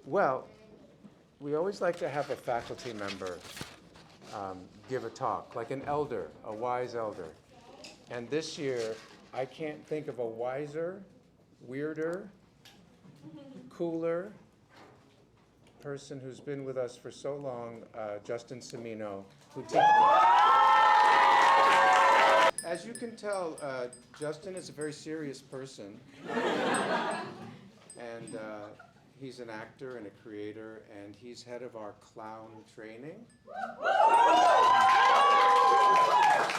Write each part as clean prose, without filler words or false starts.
Well, we always like to have a faculty member give a talk, like an elder, a wise elder. And this year, I can't think of a wiser, weirder, cooler person who's been with us for so long, Justin Cimino, who teaches. As you can tell, Justin is a very serious person. And he's an actor and a creator, and he's head of our clown training.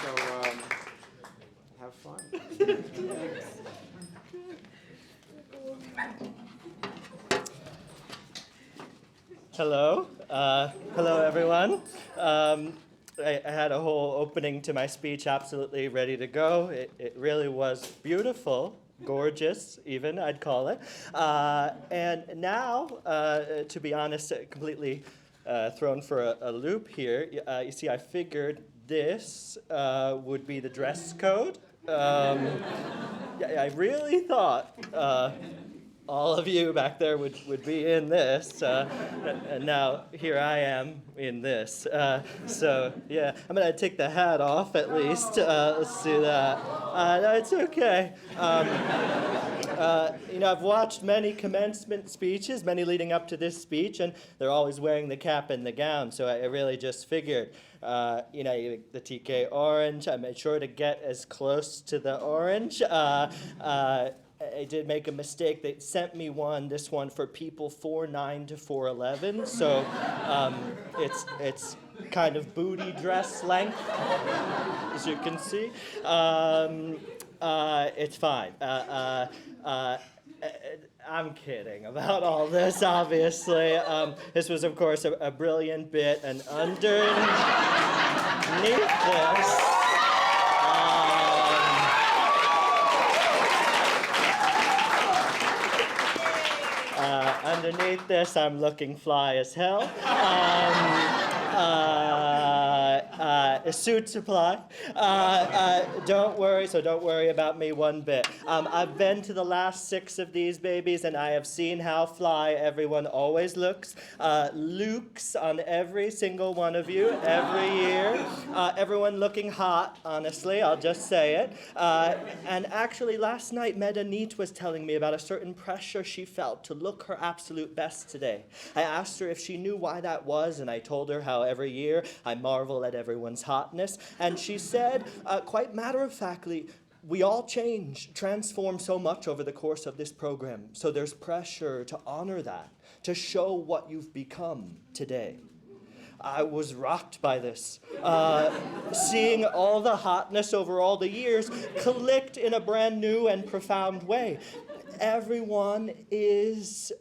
So have fun. Hello. Hello, everyone. I had a whole opening to my speech absolutely ready to go. It really was beautiful. Gorgeous, even, I'd call it. And now, to be honest, completely thrown for a loop here. You see, I figured this would be the dress code. I really thought all of you back there would be in this, and now here I am in this. So yeah, I'm gonna take the hat off at least. Let's do that. No, it's okay. I've watched many commencement speeches, many leading up to this speech, and they're always wearing the cap and the gown. So I really just figured, the TK orange. I made sure to get as close to the orange. I did make a mistake. They sent me this one for people 4'9" to 4'11", so it's kind of booty dress length, as you can see. It's fine. I'm kidding about all this, obviously. This was, of course, a brilliant bit, and underneath this, underneath this, I'm looking fly as hell. Suit supply. Don't worry about me one bit. I've been to the last 6 of these babies, and I have seen how fly everyone always looks. Luke's on every single one of you, every year. Everyone looking hot, honestly, I'll just say it. And actually, last night, Medanit was telling me about a certain pressure she felt to look her absolute best today. I asked her if she knew why that was, and I told her how every year I marvel at everyone's hotness, and she said, quite matter-of-factly, we all change, transform so much over the course of this program, so there's pressure to honor that, to show what you've become today. I was rocked by this, seeing all the hotness over all the years clicked in a brand new and profound way. Everyone is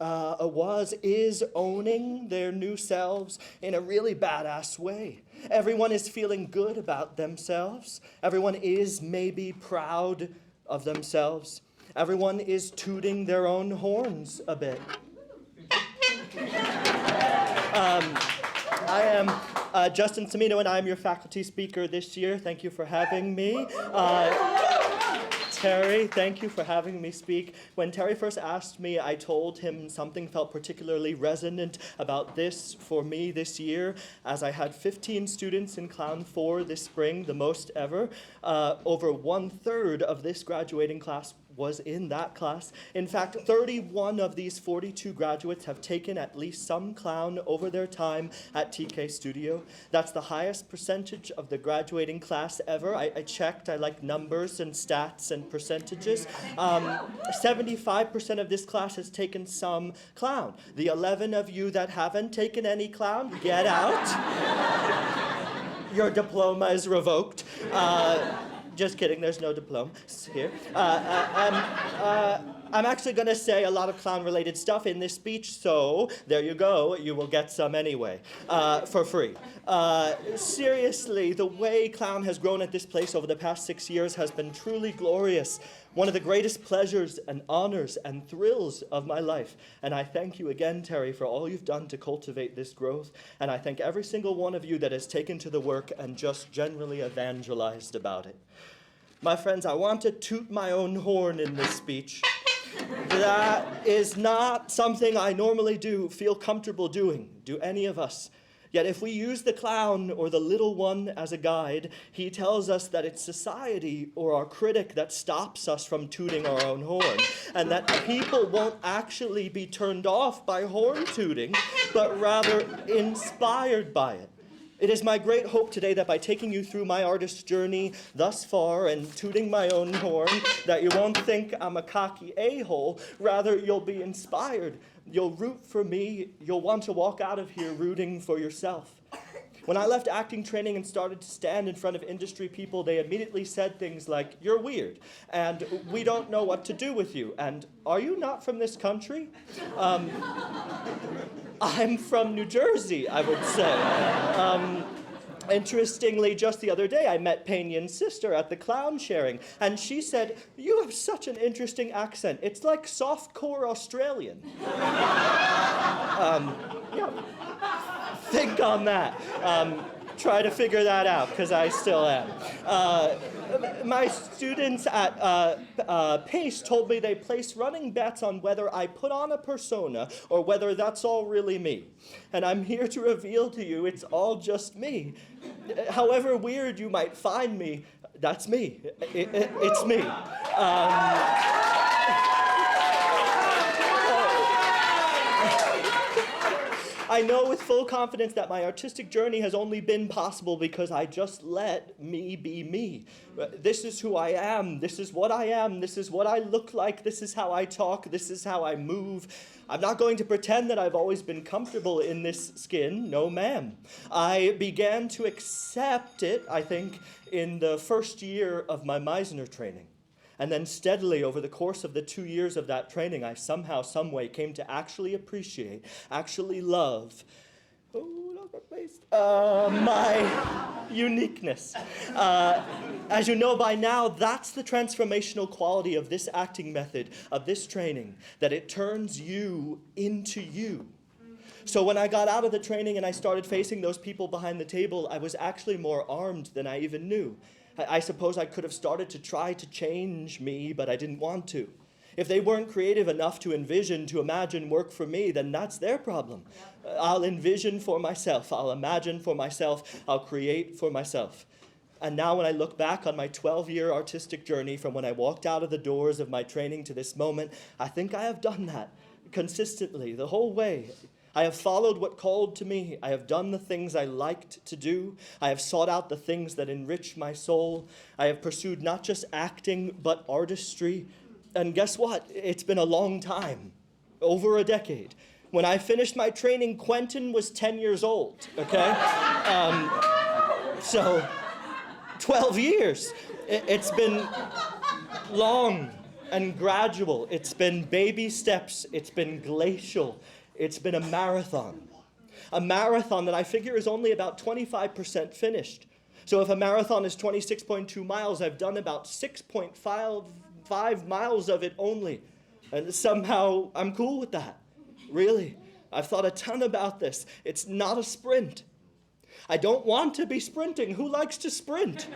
owning their new selves in a really badass way. Everyone is feeling good about themselves. Everyone is maybe proud of themselves. Everyone is tooting their own horns a bit. I am Justin Cimino, and I'm your faculty speaker this year. Thank you for having me. Terry, thank you for having me speak. When Terry first asked me, I told him something felt particularly resonant about this for me this year, as I had 15 students in Clown 4 this spring, the most ever. Over 1/3 of this graduating class was in that class. In fact, 31 of these 42 graduates have taken at least some clown over their time at TK Studio. That's the highest percentage of the graduating class ever. I checked, I like numbers and stats and percentages. 75% of this class has taken some clown. The 11 of you that haven't taken any clown, get out. Your diploma is revoked. Just kidding, there's no diplomas here. I'm actually going to say a lot of clown-related stuff in this speech, so there you go. You will get some anyway, for free. Seriously, the way clown has grown at this place over the past 6 years has been truly glorious. One of the greatest pleasures and honors and thrills of my life. And I thank you again, Terry, for all you've done to cultivate this growth. And I thank every single one of you that has taken to the work and just generally evangelized about it. My friends, I want to toot my own horn in this speech. That is not something I normally feel comfortable doing. Do any of us? Yet if we use the clown or the little one as a guide, he tells us that it's society or our critic that stops us from tooting our own horn, and that people won't actually be turned off by horn tooting, but rather inspired by it. It is my great hope today that by taking you through my artist's journey thus far and tooting my own horn, that you won't think I'm a cocky a-hole, rather you'll be inspired. You'll root for me. You'll want to walk out of here rooting for yourself. When I left acting training and started to stand in front of industry people, they immediately said things like, "You're weird," and "We don't know what to do with you," and "Are you not from this country?" I'm from New Jersey, I would say. Interestingly, just the other day, I met Payne's sister at the clown sharing, and she said, "You have such an interesting accent. It's like softcore Australian." Yeah. Think on that. Try to figure that out, because I still am. My students at Pace told me they place running bets on whether I put on a persona or whether that's all really me. And I'm here to reveal to you it's all just me. However weird you might find me, that's me. It's me. I know with full confidence that my artistic journey has only been possible because I just let me be me. This is who I am. This is what I am. This is what I look like. This is how I talk. This is how I move. I'm not going to pretend that I've always been comfortable in this skin. No, ma'am. I began to accept it, I think, in the first year of my Meisner training. And then steadily over the course of the 2 years of that training, I somehow, someway came to actually appreciate, actually love, my uniqueness. As you know by now, that's the transformational quality of this acting method, of this training, that it turns you into you. So when I got out of the training and I started facing those people behind the table, I was actually more armed than I even knew. I suppose I could have started to try to change me, but I didn't want to. If they weren't creative enough to envision, to imagine work for me, then that's their problem. I'll envision for myself. I'll imagine for myself. I'll create for myself. And now when I look back on my 12-year artistic journey from when I walked out of the doors of my training to this moment, I think I have done that consistently the whole way. I have followed what called to me. I have done the things I liked to do. I have sought out the things that enrich my soul. I have pursued not just acting, but artistry. And guess what? It's been a long time, over a decade. When I finished my training, Quentin was 10 years old, okay? So 12 years. It's been long and gradual. It's been baby steps. It's been glacial. It's been a marathon that I figure is only about 25% finished. So if a marathon is 26.2 miles, I've done about 6.5 miles of it only. And somehow I'm cool with that. Really. I've thought a ton about this. It's not a sprint. I don't want to be sprinting. Who likes to sprint?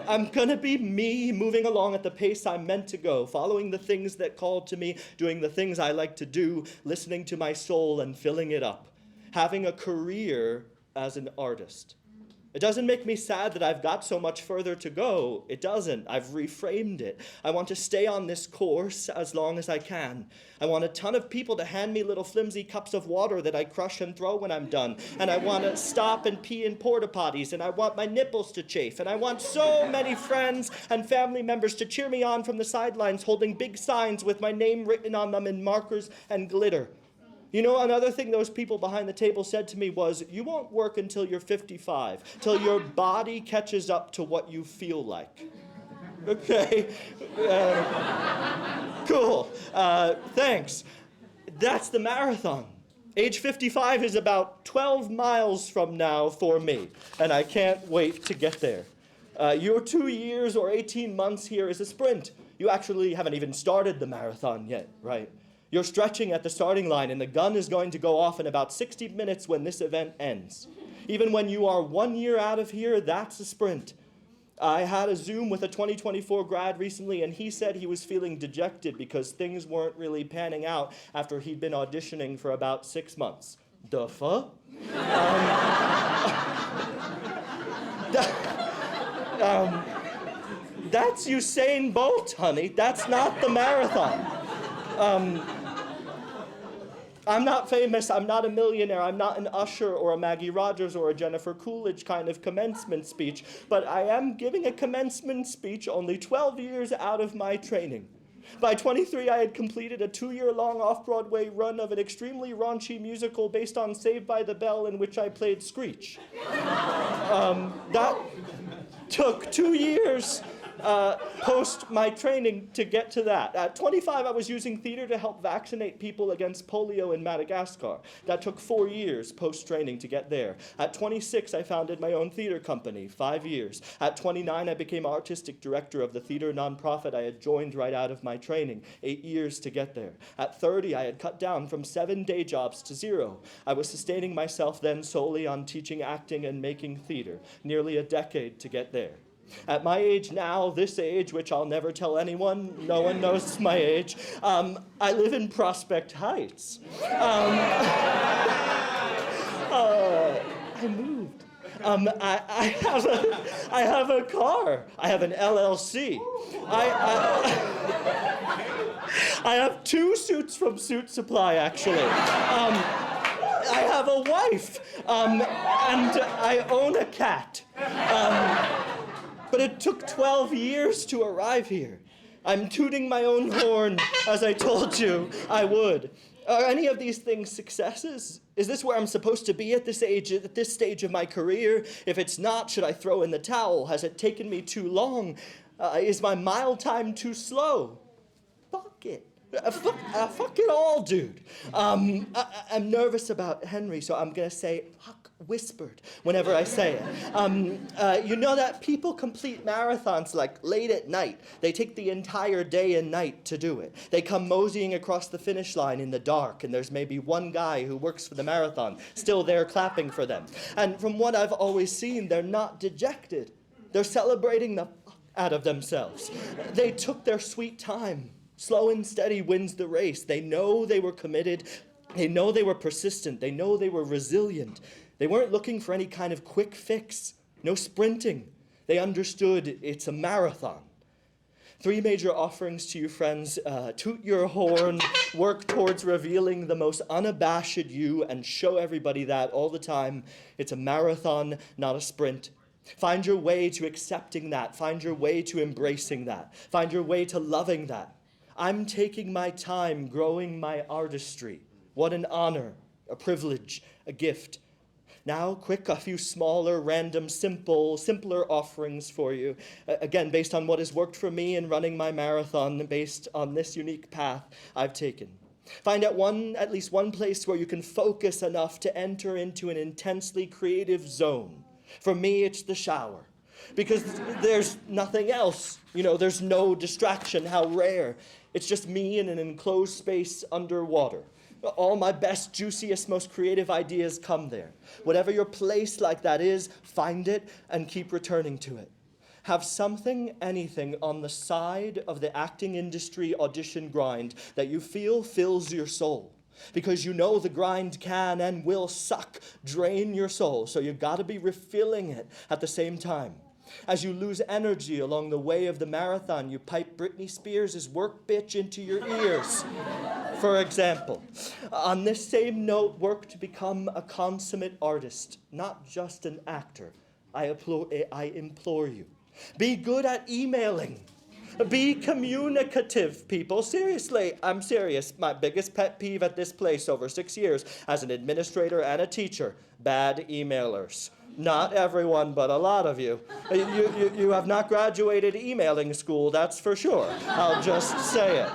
I'm going to be me, moving along at the pace I'm meant to go, following the things that call to me, doing the things I like to do, listening to my soul and filling it up, having a career as an artist. It doesn't make me sad that I've got so much further to go. It doesn't. I've reframed it. I want to stay on this course as long as I can. I want a ton of people to hand me little flimsy cups of water that I crush and throw when I'm done. And I want to stop and pee in porta potties. And I want my nipples to chafe. And I want so many friends and family members to cheer me on from the sidelines, holding big signs with my name written on them in markers and glitter. You know, another thing those people behind the table said to me was, "You won't work until you're 55, till your body catches up to what you feel like." Okay, cool, thanks. That's the marathon. Age 55 is about 12 miles from now for me, and I can't wait to get there. Your 2 years or 18 months here is a sprint. You actually haven't even started the marathon yet, right? You're stretching at the starting line, and the gun is going to go off in about 60 minutes when this event ends. Even when you are 1 year out of here, that's a sprint. I had a Zoom with a 2024 grad recently, and he said he was feeling dejected because things weren't really panning out after he'd been auditioning for about 6 months. The fuck? That's Usain Bolt, honey. That's not the marathon. I'm not famous, I'm not a millionaire, I'm not an Usher or a Maggie Rogers or a Jennifer Coolidge kind of commencement speech, but I am giving a commencement speech only 12 years out of my training. By 23, I had completed a 2-year-long off-Broadway run of an extremely raunchy musical based on Saved by the Bell in which I played Screech. That took 2 years post my training to get to that. At 25, I was using theater to help vaccinate people against polio in Madagascar. That took 4 years post-training to get there. At 26, I founded my own theater company, 5 years. At 29, I became artistic director of the theater nonprofit I had joined right out of my training, 8 years to get there. At 30, I had cut down from 7 day jobs to 0. I was sustaining myself then solely on teaching acting and making theater, nearly a decade to get there. At my age now, this age, which I'll never tell anyone, no one knows my age, I live in Prospect Heights. I moved. I have a car. I have an LLC. I have 2 suits from Suit Supply, actually. I have a wife, and I own a cat. But it took 12 years to arrive here. I'm tooting my own horn, as I told you I would. Are any of these things successes? Is this where I'm supposed to be at this age, at this stage of my career? If it's not, should I throw in the towel? Has it taken me too long? Is my mile time too slow? Fuck it. Fuck it all, dude. I'm nervous about Henry, so I'm gonna say fuck whispered whenever I say it. You know that people complete marathons like late at night. They take the entire day and night to do it. They come moseying across the finish line in the dark, and there's maybe one guy who works for the marathon still there clapping for them. And from what I've always seen, they're not dejected. They're celebrating the fuck out of themselves. They took their sweet time. Slow and steady wins the race. They know they were committed. They know they were persistent. They know they were resilient. They weren't looking for any kind of quick fix. No sprinting. They understood it's a marathon. 3 major offerings to you, friends. Toot your horn, work towards revealing the most unabashed you, and show everybody that all the time. It's a marathon, not a sprint. Find your way to accepting that. Find your way to embracing that. Find your way to loving that. I'm taking my time growing my artistry. What an honor, a privilege, a gift. Now, quick, a few smaller, random, simpler offerings for you. Again, based on what has worked for me in running my marathon, based on this unique path I've taken. Find at least one place where you can focus enough to enter into an intensely creative zone. For me, it's the shower. Because there's nothing else. There's no distraction. How rare. It's just me in an enclosed space underwater. All my best, juiciest, most creative ideas come there. Whatever your place like that is, find it and keep returning to it. Have something, anything on the side of the acting industry audition grind that you feel fills your soul. Because you know the grind can and will drain your soul. So you've got to be refilling it at the same time. As you lose energy along the way of the marathon, you pipe Britney Spears' work bitch into your ears. For example, on this same note, work to become a consummate artist, not just an actor. I implore you. Be good at emailing. Be communicative, people. Seriously, I'm serious. My biggest pet peeve at this place over 6 years as an administrator and a teacher, bad emailers. Not everyone, but a lot of you. You have not graduated emailing school, that's for sure. I'll just say it.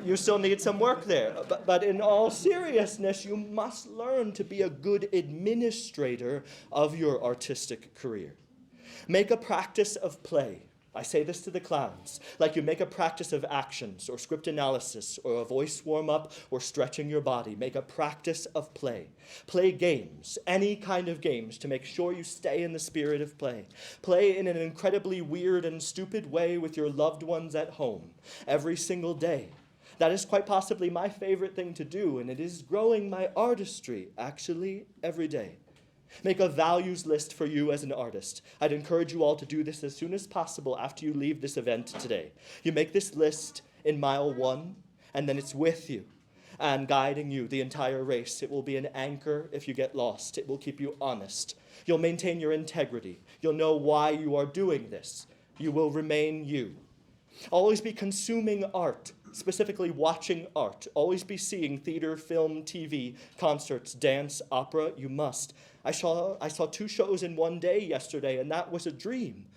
You still need some work there. But in all seriousness, you must learn to be a good administrator of your artistic career. Make a practice of play. I say this to the clowns, like you make a practice of actions or script analysis or a voice warm-up or stretching your body. Make a practice of play. Play games, any kind of games, to make sure you stay in the spirit of play. Play in an incredibly weird and stupid way with your loved ones at home every single day. That is quite possibly my favorite thing to do, and it is growing my artistry, actually, every day. Make a values list for you as an artist. I'd encourage you all to do this as soon as possible after you leave this event today. You make this list in mile 1, and then it's with you and guiding you the entire race. It will be an anchor if you get lost. It will keep you honest. You'll maintain your integrity. You'll know why you are doing this. You will remain you. Always be consuming art, specifically watching art. Always be seeing theater, film, TV, concerts, dance, opera. You must. I saw 2 shows in one day yesterday, and that was a dream.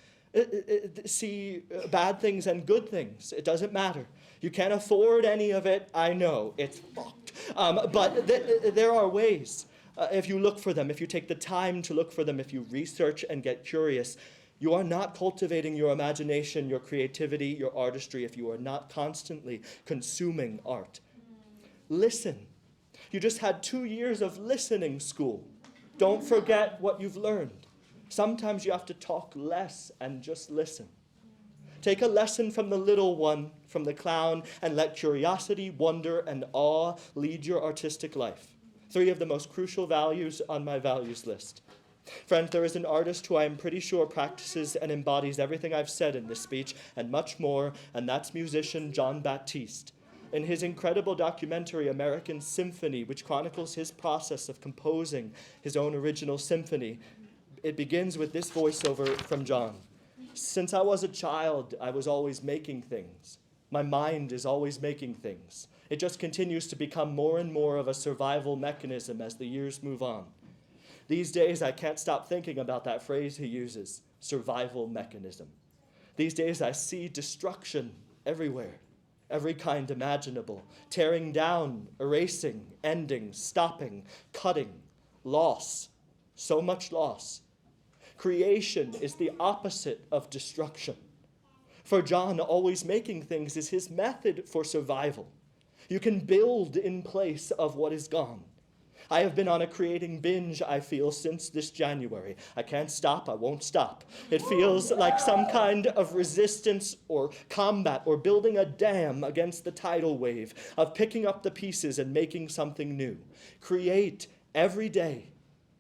See bad things and good things. It doesn't matter. You can't afford any of it. I know. It's fucked. But there are ways. If you look for them, if you take the time to look for them, if you research and get curious, you are not cultivating your imagination, your creativity, your artistry if you are not constantly consuming art. Listen. You just had 2 years of listening school. Don't forget what you've learned. Sometimes you have to talk less and just listen. Take a lesson from the little one, from the clown, and let curiosity, wonder, and awe lead your artistic life. 3 of the most crucial values on my values list. Friends, there is an artist who I am pretty sure practices and embodies everything I've said in this speech and much more, and that's musician John Baptiste. In his incredible documentary, American Symphony, which chronicles his process of composing his own original symphony, it begins with this voiceover from John. Since I was a child, I was always making things. My mind is always making things. It just continues to become more and more of a survival mechanism as the years move on. These days, I can't stop thinking about that phrase he uses, survival mechanism. These days, I see destruction everywhere. Every kind imaginable, tearing down, erasing, ending, stopping, cutting, loss, so much loss. Creation is the opposite of destruction. For John, always making things is his method for survival. You can build in place of what is gone. I have been on a creating binge, I feel, since this January. I can't stop, I won't stop. It feels like some kind of resistance or combat or building a dam against the tidal wave of picking up the pieces and making something new. Create every day,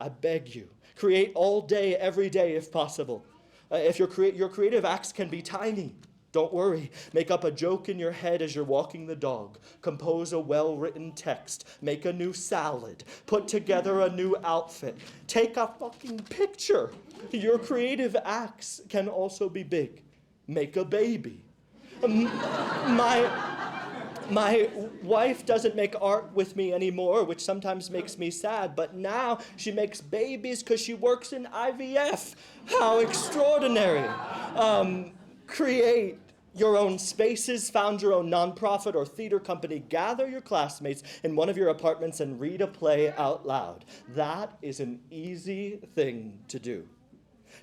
I beg you. Create all day, every day if possible. If your creative acts can be tiny, don't worry. Make up a joke in your head as you're walking the dog. Compose a well-written text. Make a new salad. Put together a new outfit. Take a fucking picture. Your creative acts can also be big. Make a baby. My wife doesn't make art with me anymore, which sometimes makes me sad, but now she makes babies because she works in IVF. How extraordinary. Create your own spaces, found your own nonprofit or theater company, gather your classmates in one of your apartments and read a play out loud. That is an easy thing to do.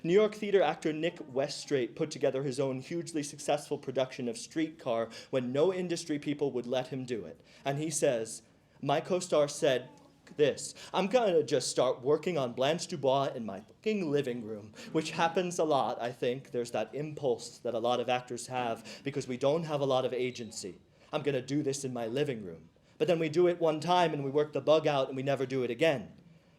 New York theater actor Nick Westrate put together his own hugely successful production of Streetcar when no industry people would let him do it. And he says, my co-star said this, I'm gonna just start working on Blanche Dubois in my fucking living room, which happens a lot, I think. There's that impulse that a lot of actors have because we don't have a lot of agency. I'm gonna do this in my living room. But then we do it one time and we work the bug out and we never do it again.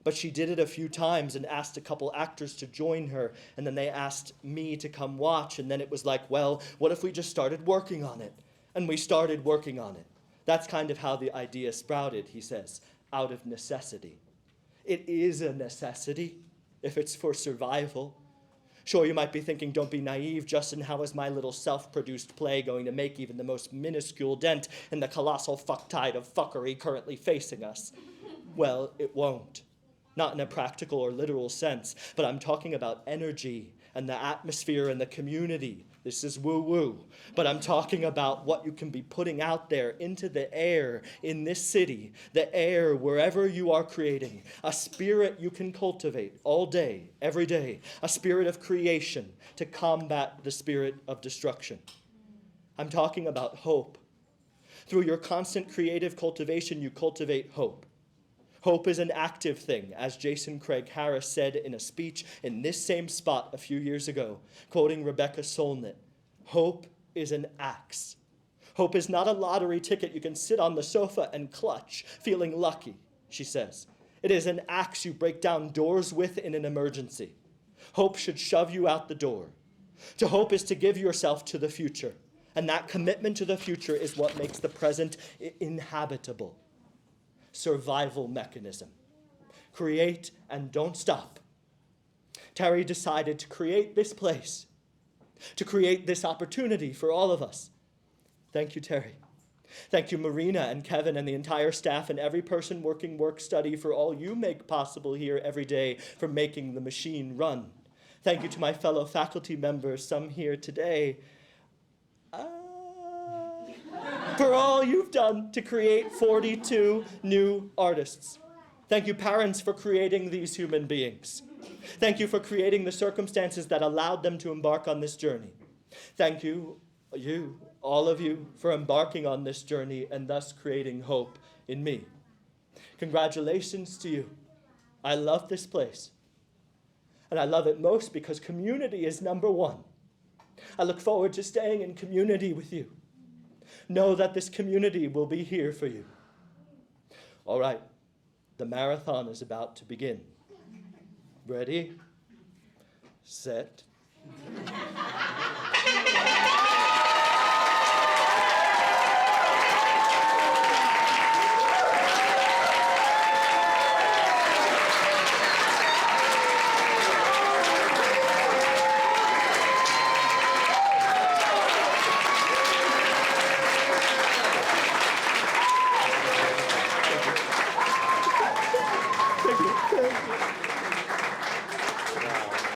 But she did it a few times and asked a couple actors to join her, and then they asked me to come watch, and then it was like, well, what if we just started working on it? And we started working on it. That's kind of how the idea sprouted, he says, out of necessity. It is a necessity if it's for survival. Sure, you might be thinking, don't be naive, Justin, how is my little self-produced play going to make even the most minuscule dent in the colossal fucktide of fuckery currently facing us? Well, it won't. Not in a practical or literal sense, but I'm talking about energy and the atmosphere and the community This is woo-woo, but I'm talking about what you can be putting out there into the air in this city, the air wherever you are creating, a spirit you can cultivate all day, every day, a spirit of creation to combat the spirit of destruction. I'm talking about hope. Through your constant creative cultivation, you cultivate hope. Hope is an active thing, as Jason Craig Harris said in a speech in this same spot a few years ago, quoting Rebecca Solnit. Hope is an axe. Hope is not a lottery ticket you can sit on the sofa and clutch, feeling lucky, she says. It is an axe you break down doors with in an emergency. Hope should shove you out the door. To hope is to give yourself to the future, and that commitment to the future is what makes the present inhabitable. Survival mechanism. Create and don't stop. Terry decided to create this place, to create this opportunity for all of us. Thank you, Terry. Thank you, Marina and Kevin and the entire staff and every person working work study for all you make possible here every day for making the machine run. Thank you to my fellow faculty members, some here today, for all you've done to create 42 new artists. Thank you, parents, for creating these human beings. Thank you for creating the circumstances that allowed them to embark on this journey. Thank you, all of you, for embarking on this journey and thus creating hope in me. Congratulations to you. I love this place. And I love it most because community is number one. I look forward to staying in community with you. Know that this community will be here for you. All right, the marathon is about to begin. Ready, set.